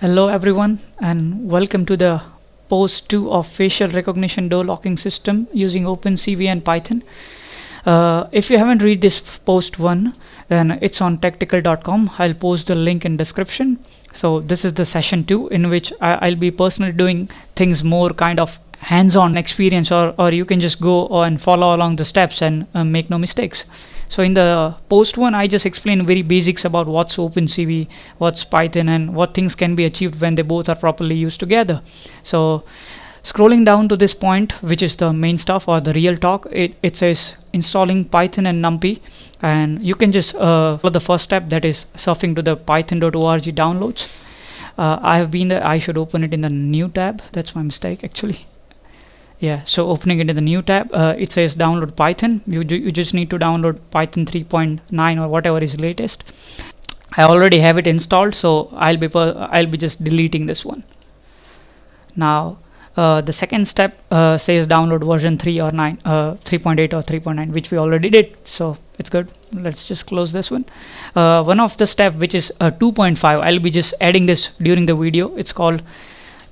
Hello everyone and welcome to the post 2 of facial recognition door locking system using OpenCV and Python. If you haven't read this post 1, then it's on TechTackled.com. I'll post the link in description. So this is the session 2 in which I'll be personally doing things more kind of hands-on experience, or you can just go and follow along the steps and make no mistakes. So in the post 1 I just explained very basics about what's OpenCV, what's Python, and what things can be achieved when they both are properly used together. So scrolling down to this point, which is the main stuff or the real talk, it says installing Python and numpy, and you can just follow the first step, that is surfing to the python.org downloads. I have been there. I should open it in the new tab. That's my mistake actually. Yeah, so opening it in the new tab, it says download Python. You just need to download Python 3.9 or whatever is latest. I already have it installed, so I'll be just deleting this one. Now the second step says download version 3 or 9, 3.8 or 3.9, which we already did, so it's good. Let's just close this one. One of the step, which is 2.5, I'll be just adding this during the video. It's called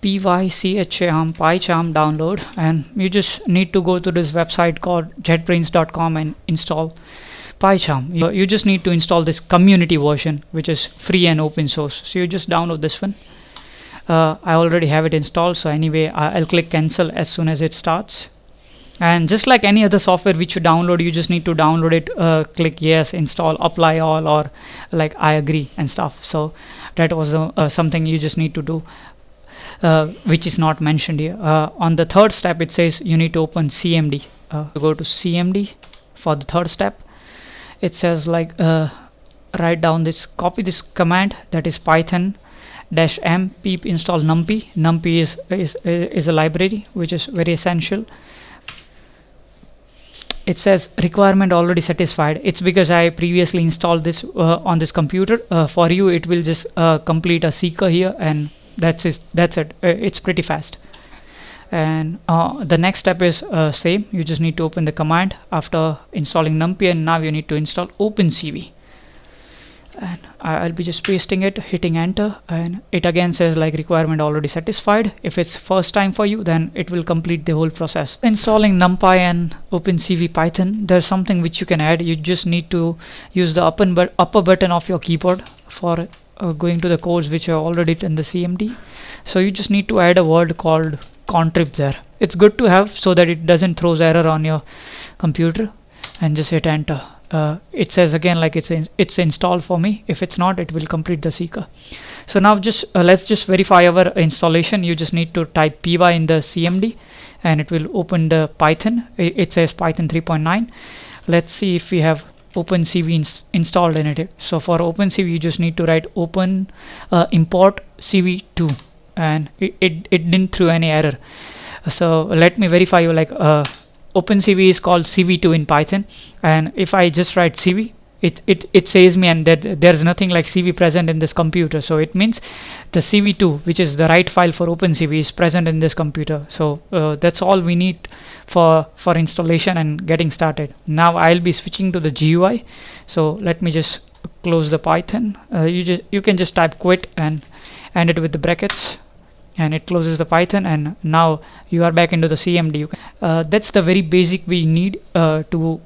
pycharm download, and you just need to go to this website called jetbrains.com and install PyCharm. You just need to install this community version, which is free and open source. So you just download this one. I already have it installed, so anyway I'll click cancel as soon as it starts. And just like any other software which you download, you just need to download it, click yes, install, apply all, or like I agree and stuff. So that was something you just need to do, which is not mentioned here. On the third step, it says you need to open CMD. Go to CMD for the third step. It says like write down this, copy this command, that is python -m pip install numpy. Numpy is a library which is very essential. It says requirement already satisfied. It's because I previously installed this on this computer. For you it will just complete a seeker here, and that's it. It's pretty fast. And the next step is same. You just need to open the command after installing numpy, and now you need to install OpenCV, and I'll be just pasting it, hitting enter, and it again says like requirement already satisfied. If it's first time for you, then it will complete the whole process. Installing numpy and OpenCV Python, there's something which you can add. You just need to use the upper button of your keyboard for going to the codes which are already in the CMD. So you just need to add a word called contrib there. It's good to have so that it doesn't throws error on your computer, and just hit enter. It says again like it's installed for me. If it's not, it will complete the seeker. So now just let's just verify our installation. You just need to type py in the CMD, and it will open the Python. It says Python 3.9. Let's see if we have OpenCV installed in it. So for OpenCV you just need to write open import cv2, and it didn't throw any error. So let me verify you, like OpenCV is called cv2 in Python, and if I just write cv, it says me and that there's nothing like cv present in this computer. So it means the cv2, which is the right file for OpenCV, is present in this computer. So that's all we need for installation and getting started. Now I'll be switching to the GUI. So let me just close the Python. You can just type quit and end it with the brackets, and it closes the Python, and now you are back into the CMD. That's the very basic we need to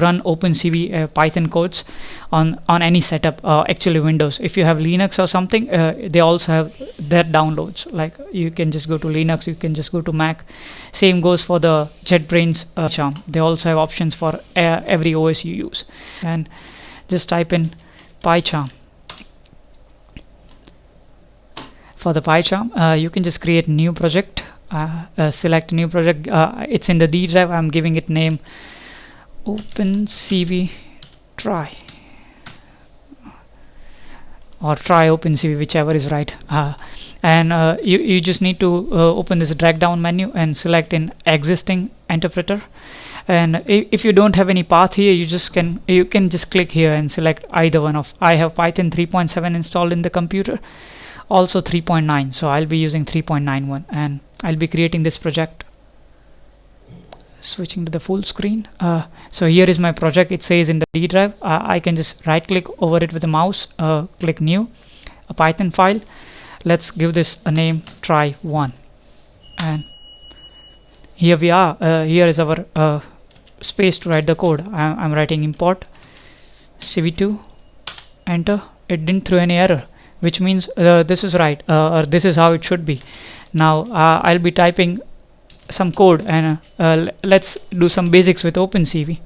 run OpenCV Python codes on any setup, actually Windows. If you have Linux or something, they also have their downloads. Like you can just go to Linux, you can just go to Mac. Same goes for the JetBrains Charm. They also have options for every OS you use. And just type in PyCharm. For the PyCharm, you can just create new project, select new project. It's in the D drive. I'm giving it name OpenCV try, or try OpenCV, whichever is right. And you just need to open this drag down menu and select in existing interpreter. And if you don't have any path here, you can just click here and select either one of. I have Python 3.7 installed in the computer, also 3.9, so I'll be using 3.91, and I'll be creating this project. Switching to the full screen. So here is my project. It says in the D drive. I can just right click over it with the mouse, click new, a Python file. let's give this a name try1, and here we are. Here is our space to write the code. I'm writing import cv2, enter. It didn't throw any error, which means this is right, or this is how it should be. Now I'll be typing some code, and let's do some basics with OpenCV.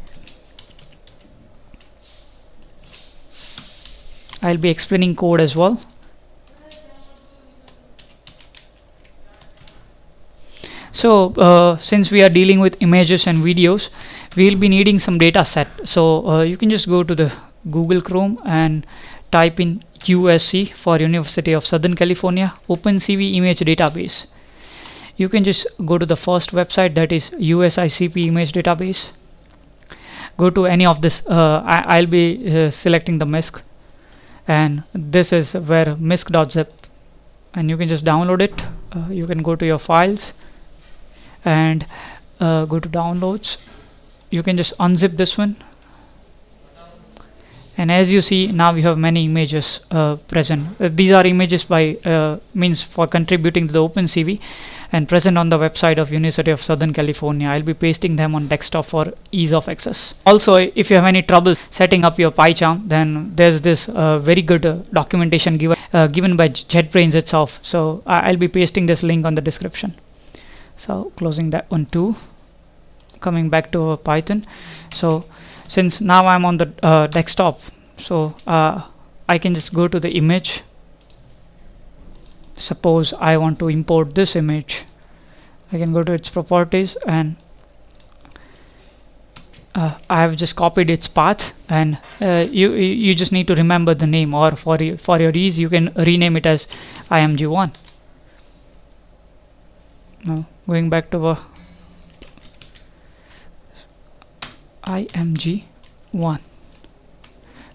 I'll be explaining code as well. So since we are dealing with images and videos, we'll be needing some data set. So you can just go to the Google Chrome and type in USC for University of Southern California OpenCV image database. You can just go to the first website, that is USICP image database. Go to any of this. I'll be selecting the MISC, and this is where misc.zip, and you can just download it. You can go to your files and go to downloads. You can just unzip this one, and as you see, now we have many images present. These are images by means for contributing to the OpenCV and present on the website of University of Southern California. I'll be pasting them on desktop for ease of access. Also, if you have any trouble setting up your PyCharm, then there's this very good documentation given by JetBrains itself. So I'll be pasting this link on the description. So closing that one too. Coming back to Python. So since now I'm on the desktop, so I can just go to the image. Suppose I want to import this image, I can go to its properties, and I have just copied its path, and you just need to remember the name, or for your ease you can rename it as img1. Now going back to img1.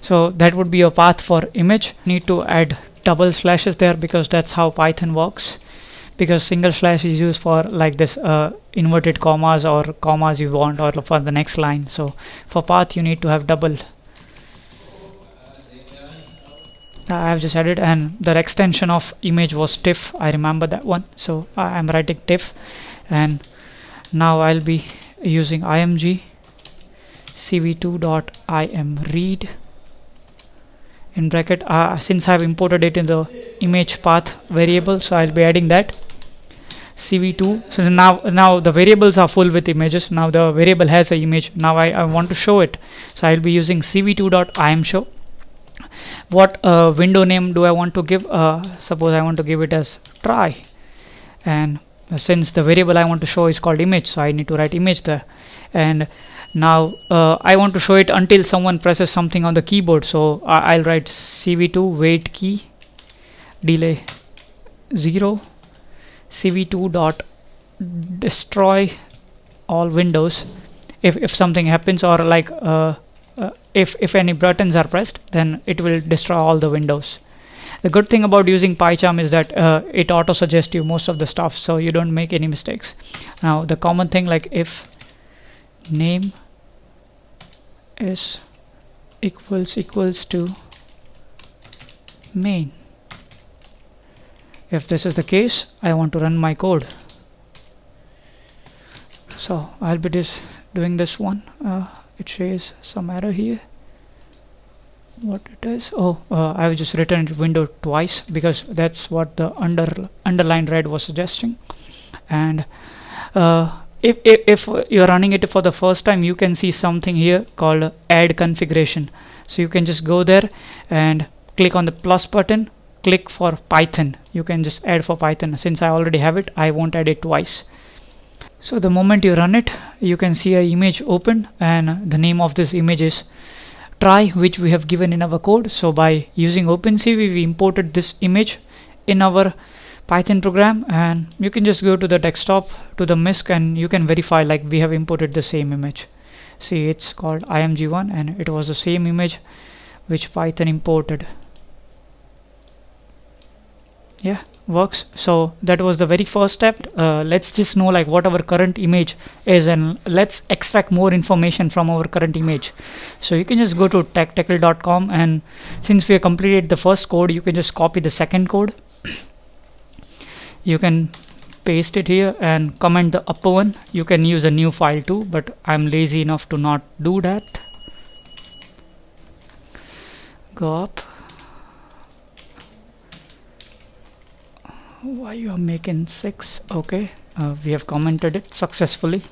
So that would be your path for image. Need to add double slashes there because that's how Python works, because single slash is used for like this inverted commas or commas you want, or for the next line. So for path you need to have double. I have just added, and the extension of image was tiff. I remember that one, so I'm writing tiff, and now I'll be using img cv2.imread in bracket. Since I've imported it in the image path variable, so I'll be adding that cv2. So now the variables are full with images. Now the variable has an image. Now I want to show it, so I'll be using cv2.imshow. What window name do I want to give? Suppose I want to give it as try, and since the variable I want to show is called image, so I need to write image there. And now I want to show it until someone presses something on the keyboard, so I'll write cv2 wait key delay 0, cv2 dot destroy all windows if something happens, or like if any buttons are pressed, then it will destroy all the windows. The good thing about using PyCharm is that it auto suggests you most of the stuff, so you don't make any mistakes. Now the common thing, like if name is equals to main, if this is the case, I want to run my code. So I'll be just doing this one. It says some error here. What it is? I've just written it window twice because that's what the underlined red was suggesting. And if you're running it for the first time, you can see something here called add configuration. So you can just go there and click on the plus button, click for Python. You can just add for Python. Since I already have it, I won't add it twice. So the moment you run it, you can see an image open, and the name of this image is try, which we have given in our code. So by using OpenCV, we imported this image in our Python program, and you can just go to the desktop to the MISC and you can verify like we have imported the same image. See, it's called img1 and it was the same image which Python imported. Yeah, works. So that was the very first step. Let's just know like what our current image is, and let's extract more information from our current image. So you can just go to TechTackled.com, and since we have completed the first code, you can just copy the second code You can paste it here and comment the upper one. You can use a new file too, but I'm lazy enough to not do that. Go up. Why you are making 6? Okay, we have commented it successfully.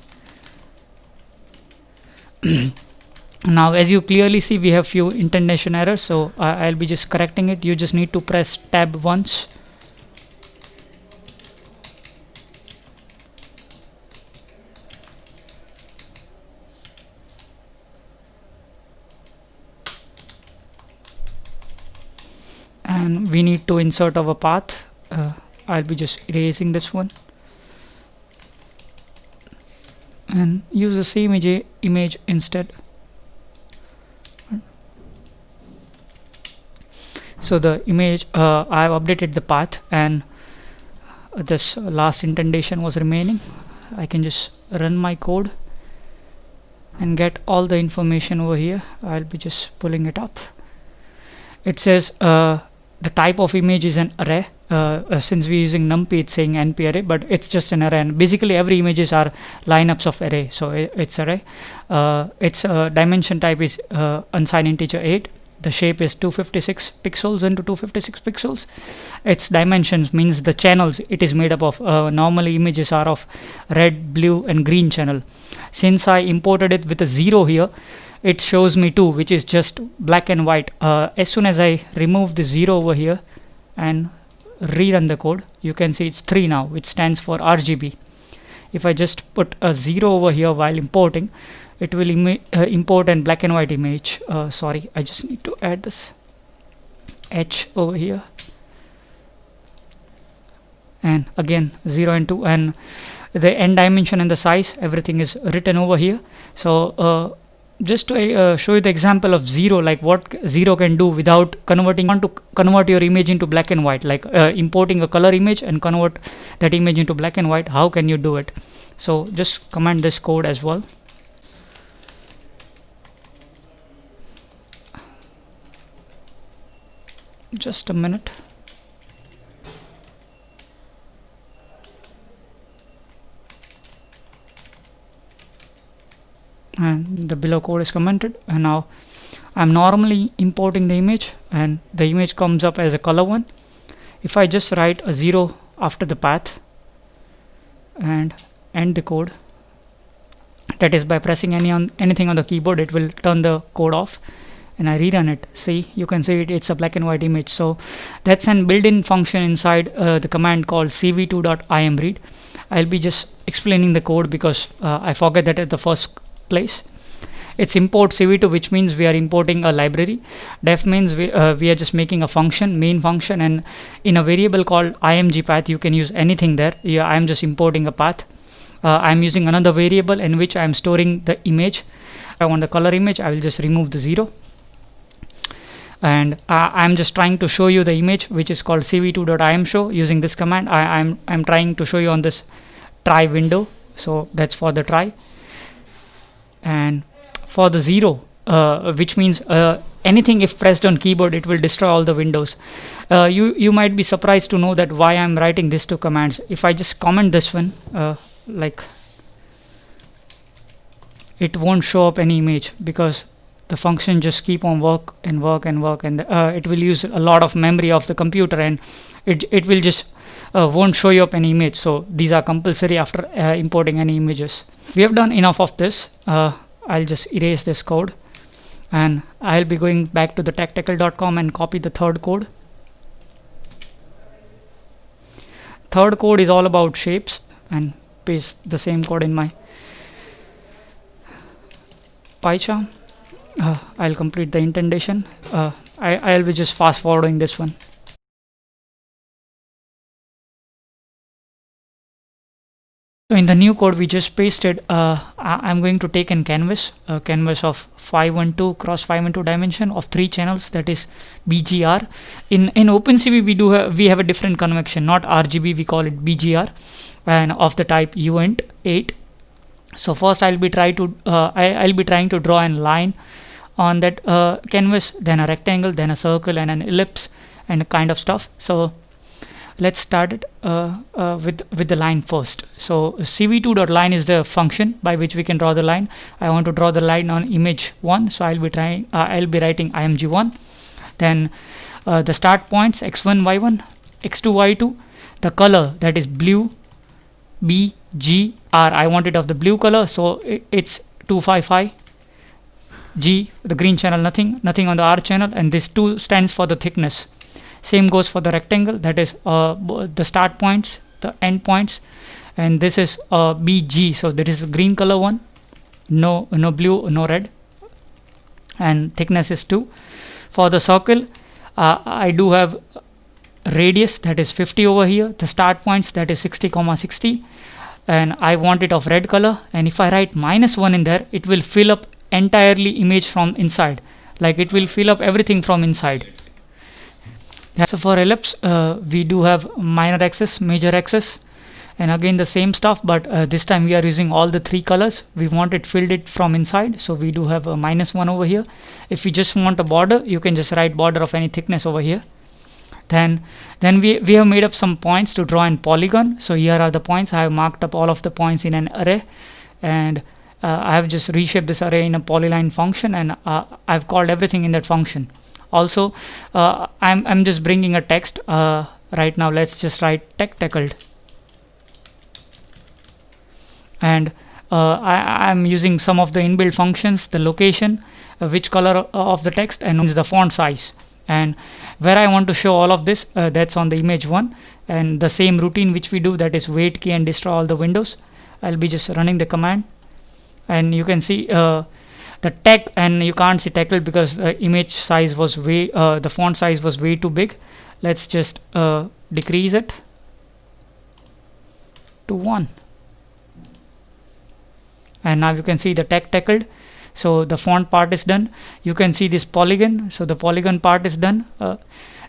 Now as you clearly see, we have few indentation errors, so I'll be just correcting it. You just need to press tab once. And we need to insert our path. I'll be just erasing this one and use the same image instead. So the image, I have updated the path, and this last indentation was remaining. I can just run my code and get all the information over here. I'll be just pulling it up. It says the type of image is an array. Since we're using numpy, it's saying np array, but it's just an array, and basically every images are lineups of array, so it's array. Its dimension type is unsigned integer 8. The shape is 256 pixels into 256 pixels. Its dimensions means the channels it is made up of. Normally images are of red, blue and green channel. Since I imported it with a 0 here, it shows me 2, which is just black and white. As soon as I remove the 0 over here and rerun the code, you can see it's 3 now, which stands for RGB. If I just put a 0 over here while importing, it will import an black and white image. Sorry, I just need to add this H over here, and again 0 and 2, and the end dimension and the size, everything is written over here. So just to show you the example of 0, like what 0 can do without converting. Want to convert your image into black and white, like importing a color image and convert that image into black and white. How can you do it? So just comment this code as well. Just a minute. And the below code is commented, and now I'm normally importing the image, and the image comes up as a color one. If I just write a 0 after the path and end the code, that is by pressing anything on the keyboard, it will turn the code off, and I rerun it. See, you can see it's a black and white image. So that's an built-in function inside the command called cv2.imread. I'll be just explaining the code because I forget that at the first place. It's import cv2, which means we are importing a library. Def means we are just making a function, main function, and in a variable called img path, you can use anything there. Yeah, I'm just importing a path. I'm using another variable in which I'm storing the image. I want the color image, I will just remove the 0, and I'm just trying to show you the image, which is called cv2.imshow. Using this command, I'm trying to show you on this try window, so that's for the try. And for the 0, which means anything if pressed on keyboard, it will destroy all the windows. You might be surprised to know that why I'm writing these two commands. If I just comment this one, like, it won't show up any image because the function just keep on work, and it will use a lot of memory of the computer, and it will just won't show you up any image. So these are compulsory after importing any images. We have done enough of this. I'll just erase this code, and I'll be going back to the TechTackled.com and copy the third code. Third code is all about shapes, and paste the same code in my PyCharm. I'll complete the indentation. I'll be just fast forwarding this one. So in the new code we just pasted, I'm going to take a canvas of 512 cross 512 dimension of 3 channels, that is BGR. In OpenCV we have a different convention, not RGB, we call it BGR, and of the type uint 8. So first I'll be trying to draw a line on that canvas, then a rectangle, then a circle and an ellipse and kind of stuff. So let's start it with the line first. So cv2.line is the function by which we can draw the line. I want to draw the line on image 1, so I'll be writing img1. Then the start points x1 y1, x2 y2, the color, that is blue, b, g, r. I want it of the blue color, so it's 255. G, the green channel, nothing on the R channel, and this 2 stands for the thickness. Same goes for the rectangle, that is the start points, the end points, and this is BG, so that is a green color one, no blue, no red, and thickness is 2. For the circle, I do have radius, that is 50 over here, the start points, that is 60, 60, and I want it of red color, and if I write -1 in there, it will fill up entirely image from inside, like it will fill up everything from inside. So for ellipse, we do have minor axis, major axis, and again the same stuff, but this time we are using all the 3 colors. We want it filled it from inside, so we do have a -1 over here. If you just want a border, you can just write border of any thickness over here. Then we have made up some points to draw in polygon. So here are the points. I have marked up all of the points in an array, and I have just reshaped this array in a polyline function, and I've called everything in that function. Also, I'm just bringing a text right now. Let's just write TechTackled, and I'm using some of the inbuilt functions, the location, which color of the text, and the font size. And where I want to show all of this, that's on the image 1, and the same routine which we do, that is wait key and destroy all the windows. I'll be just running the command, and you can see the tech, and you can't see tackled because the image size was way the font size was way too big. Let's just decrease it to 1, and now you can see the TechTackled. So the font part is done. You can see this polygon, so the polygon part is done.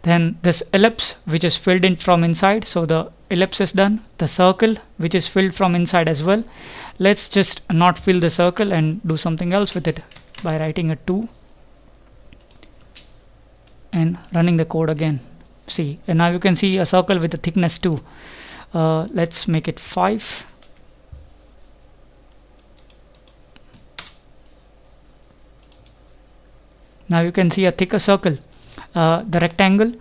Then this ellipse, which is filled in from inside, so the ellipse is done. The circle, which is filled from inside as well. Let's just not fill the circle and do something else with it by writing a 2 and running the code again. See, and now you can see a circle with the thickness 2. Let's make it 5. Now you can see a thicker circle. The rectangle,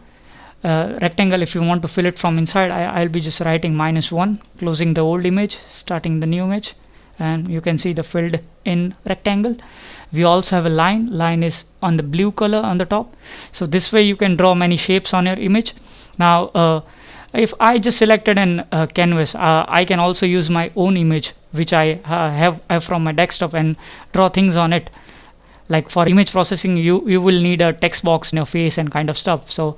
if you want to fill it from inside, I'll be just writing -1, closing the old image, starting the new image, and you can see the filled in rectangle. We also have a line is on the blue color on the top, so this way you can draw many shapes on your image. Now if I just selected an canvas, I can also use my own image which I have from my desktop and draw things on it. Like for image processing, you will need a text box in your face and kind of stuff. So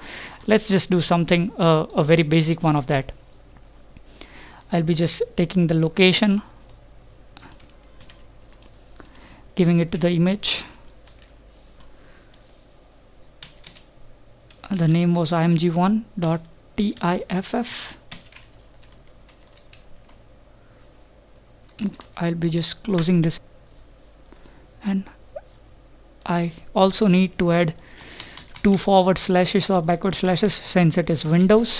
let's just do something a very basic one of that. I'll be just taking the location, giving it to the image. The name was img1.tiff. I'll be just closing this, and I also need to add 2 forward slashes or backward slashes since it is Windows.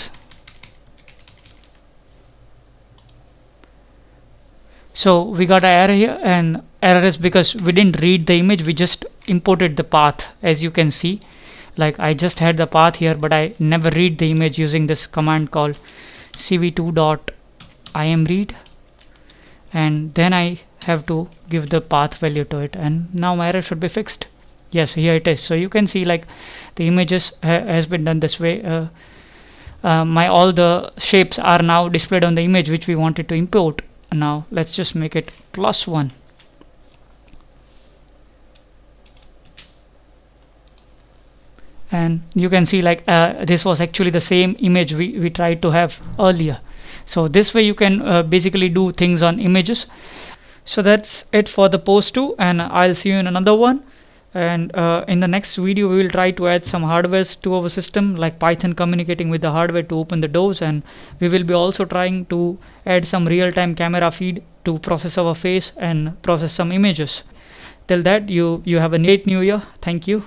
So we got an error here, and error is because we didn't read the image, we just imported the path. As you can see, like I just had the path here, but I never read the image using this command called cv2.imread, and then I have to give the path value to it, and now my error should be fixed. Yes, here it is. So you can see like the images has been done this way. All the shapes are now displayed on the image which we wanted to import. Now let's just make it +1. And you can see like this was actually the same image we tried to have earlier. So this way you can basically do things on images. So that's it for the post 2, and I'll see you in another one. And in the next video we will try to add some hardwares to our system, like Python communicating with the hardware to open the doors, and we will be also trying to add some real-time camera feed to process our face and process some images. Till that, you have a great new year. Thank you.